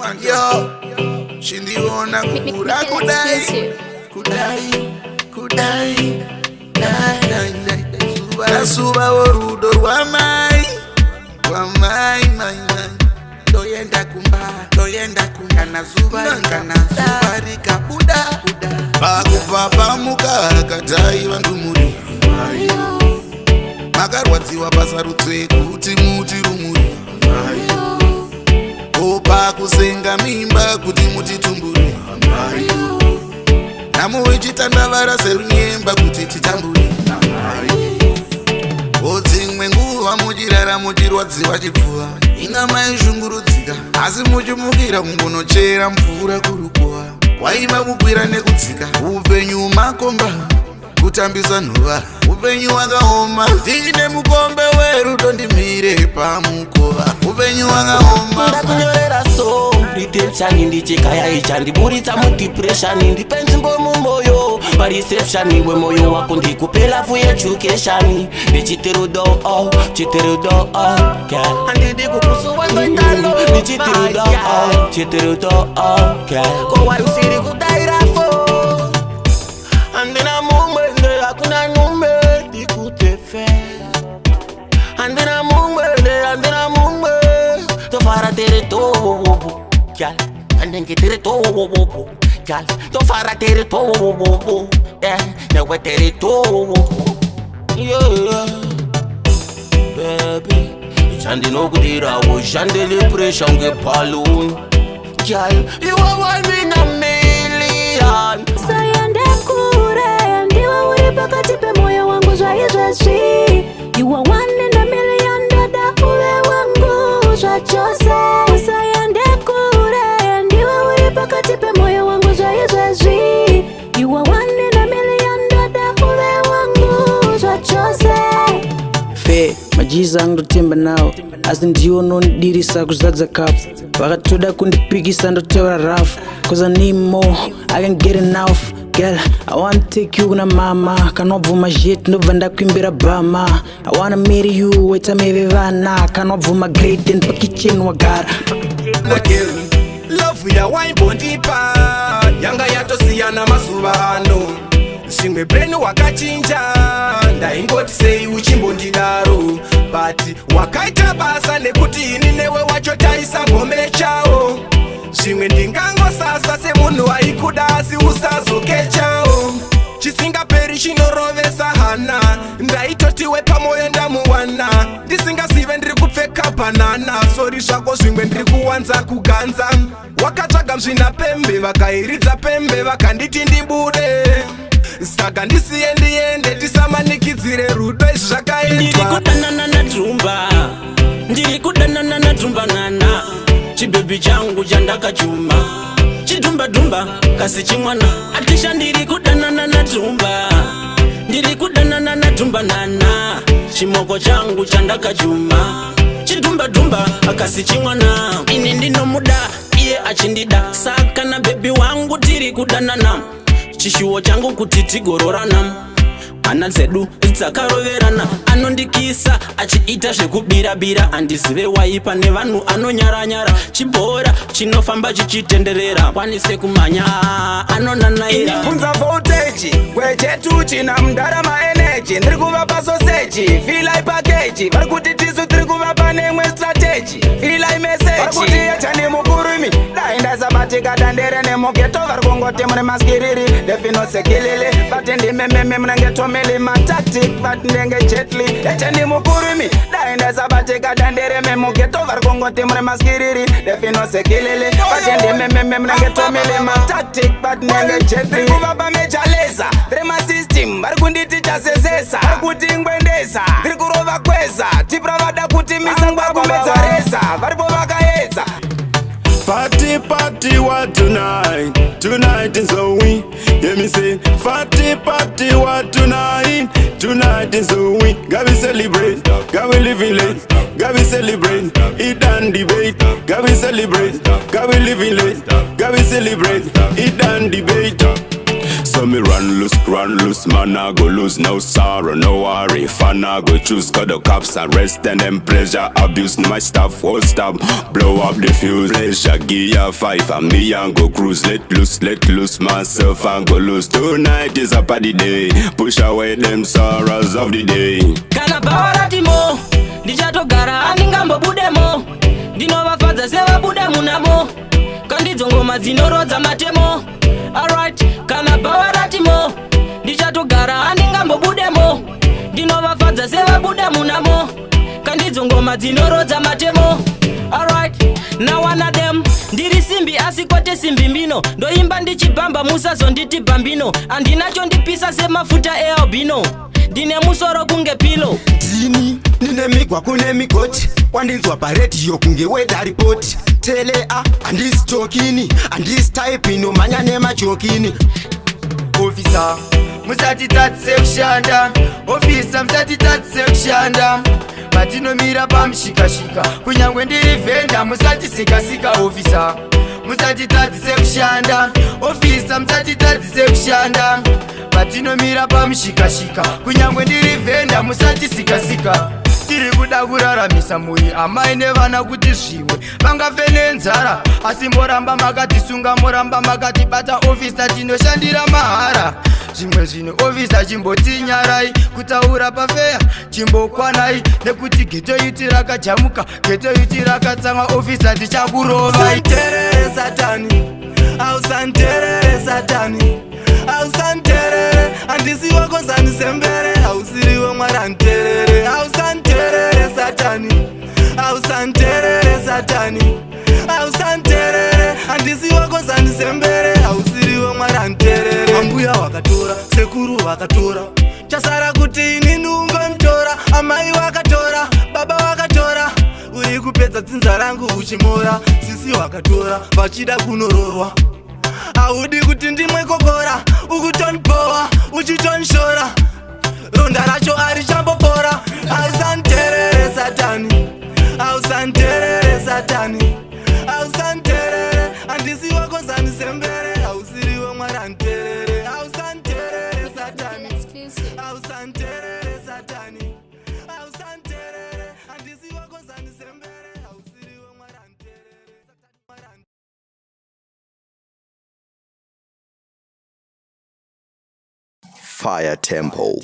Yo, shindiona kura kudai, kudai, kudai, dai. Suba orudo rwamai, rwamai, mai. Toyenda kunkana zuba rika buda. Pakupapa mukakatai vantu muri makarwadziwa basa rutswe kuti muti rumuri opa kusenga mimba kuti mutitumburi namuvichitandavara serunyemba kuti titamburi odzimwe nguva muchirara muchirwadziwa chipfuva inga maishungurudzika asi muchimukira kungonochera mvura kurukuva waiva kukwira nekudzika upenyu makomba kutambisa nhuva upenyu wakaoma ndine mukombe werudo ndimire pamukova upenyu wakaoma ndakunyorera so redemption ndichekaya ichandiburitsa mudepression ndipenzimbo mumwoyo pareception wemoyo wako ndikupela fu education ndichitirudo chitirudo handidi kukusuwa ndoitalo ndichitirudo kowari usiri kudairafo andina mumwe hakuna numbe ndikutefe andina mumwe tofara tere towowowo gal andenge tere towowowo gal tofara tere towowowo newe tere towowowo baby chandinokudirawo chandele pressure ngepaluni gal you are one in a million sayende kure ndiwe uri pakati pemoyo wangu zvaizvazvi you are one in a million dada uve wangu zvachose sayende kure ndiwe uri pakati pemoyo wangu zvaizvazvi you are one in a million dada uve wangu zvachose fe majiza andotemba nawo asi ndiwo nondirisa kuzadza kapu vakatoda kundipikisa ndotaura rafu cause I need more, I can get enough. Girl, I wanna take you kuna mama kanobvuma jet ndobva ndakwimbira bama I wanna marry you weta meve vana kanobvuma great and pakitchen wagara love ya waimbondipa yanga yatosiyana mazuva ano zvimwe brain wakachinja ndaingoti sei uchimbondidaro but wakaita basa nekuti ini newe wacho taisa ngome chao zvimwe ndingangosasa semunhu aikuda asi usazokechawo chisingaperi chinorovesa hana ndaitotiwe pamoyo ndamuwana ndisingasive ndiri kupfeka banana sori zvako zvimwe ndiri kuwanza kuganza wakatsvaga mzvina pembe vakairidza pembe vakanditi ndibude saka ndisiye ndiende tisamanikidzire rudo izvi zvakaendwa ndiri kudanana nadhumba nana chibebi changu chandakachuma chidhumba kasi chimwana atisha ndiri kudanana nadhumba ndiri kudanana nadhumba nana chimoko changu chandakachuma chidhumba kasi chimwana ini ndinomuda iye achindida saka na bebi wangu tiri kudanana chishuwo changu kuti tigororana hana dzedu dzakaroverana anondikisa achiita zvekubirabira andizive waipa nevanhu anonyaranyara chibhora chinofamba chichitenderera kwanise kumhanya anonanaira kunza voltage kwechetu china mndarama energy ndiri kuvapa soseji filai pakeji vari kuti tisu tiri kuvapa nemwe strategy filai meseji vari kuti yachani mukurumi dai ndasabatika dandere nemugeto vari kungoti muri maskiriri definosekilili bati ndimememe munengetomili matactic bati ndenge jetli yachani mukurumi dai ndasabatika dandere memugeto vari kungoti muri maskiriri definosekilili bati ndimememe munengetomili matactic bati ndenge jetli kuvapa mejaleza drema system vari kunditi chasezesa vari kuti ngwendesa ndiri kurova kweza tipra vada kuti misangwa kumedzaresa varipo vakaedza Party what tonight? Tonight is so we. Hear me say, party what tonight? Tonight is so we. God we celebrate, God we living late, God we celebrate. Eat and debate, God we celebrate, God we living late, God we celebrate. Eat and debate. So So me run loose, man I go lose. No sorrow, no worry, fun I go choose. Cause the cops arrest and them pleasure abuse. My stuff won't stop, blow up the fuse. Pleasure, give ya 5 and me and go cruise. Let loose myself and go loose. Tonight is a party day, push away them sorrows of the day. Kana bawaratimo, ndichatogara andingambobudemo. Ndinovafadza sevabude munamo, kandidzo ngoma dzinorodza matemo. Alright, kana bawaratimo, ndichatogara handingambobudemo. Ndinovafadza sevabude munamo, kandidzo ngoma dzinorodza matemo. Alright, now one of them ndiri simbi asi kwete simbi mbino. Ndoimba ndichibamba musazonditi bambino. Andinacho ndipisa semafuta ealbino. Ndine musoro kunge pilo. Zini, nine migwa kune mikoti. Wandinzwa paredio kunge weather report. Tele andis chokini, andis type ino manyane machokini. Officer, musati tatse kushanda. Officer, musati tatse kushanda. Matino mira pamshikashika, kunyangwe ndiri venda musati sikasika. Officer, musati tatse kushanda. Officer, musati tatse kushanda. Matino mira pamshikashika, kunyangwe ndiri venda musati sikasika. Tiri kuda kuraramisa muri amai nevana kuti zviwe vangafe nenzara. Asi moramba makatisunga, moramba makatibata. Ofisa tinoshandira mahara. Zvimwe zvino ofisa chimbotinyarai, kutaura pafeya chimbokwanai. Nekuti geto iti rakajamuka, geto iti rakatsanga. Ofisa tichakurovai. Ausanterere satani, ausanterere satani, ausanterere handisi wako zanisembere. Ausiriwe mwaranterere, ausanterere satani, ausanterere satani, ausanterere handisi wako zanisembere. Ausiriwe mwaranterere. Ambuya wakatora, sekuru vakatora, chasara kuti inini ungonitora. Amai wakatora, baba wakatora, uri kupedza dzinza rangu uchimora. Sisi wakatora, vachida kunororwa. Audi kuti ndimwe kokora, ukutonbowa, uchitonshora. Ronda racho arichambopora. Ausanterere satani, ausanterere satani, ausanterere handisi wako zanisembere. Ausiriwe mwaranterere, ausanterere satani, ausanterere satani, ausanterere handisi wako zanisembere. Ausiriwe mwaranterere. Fire Temple.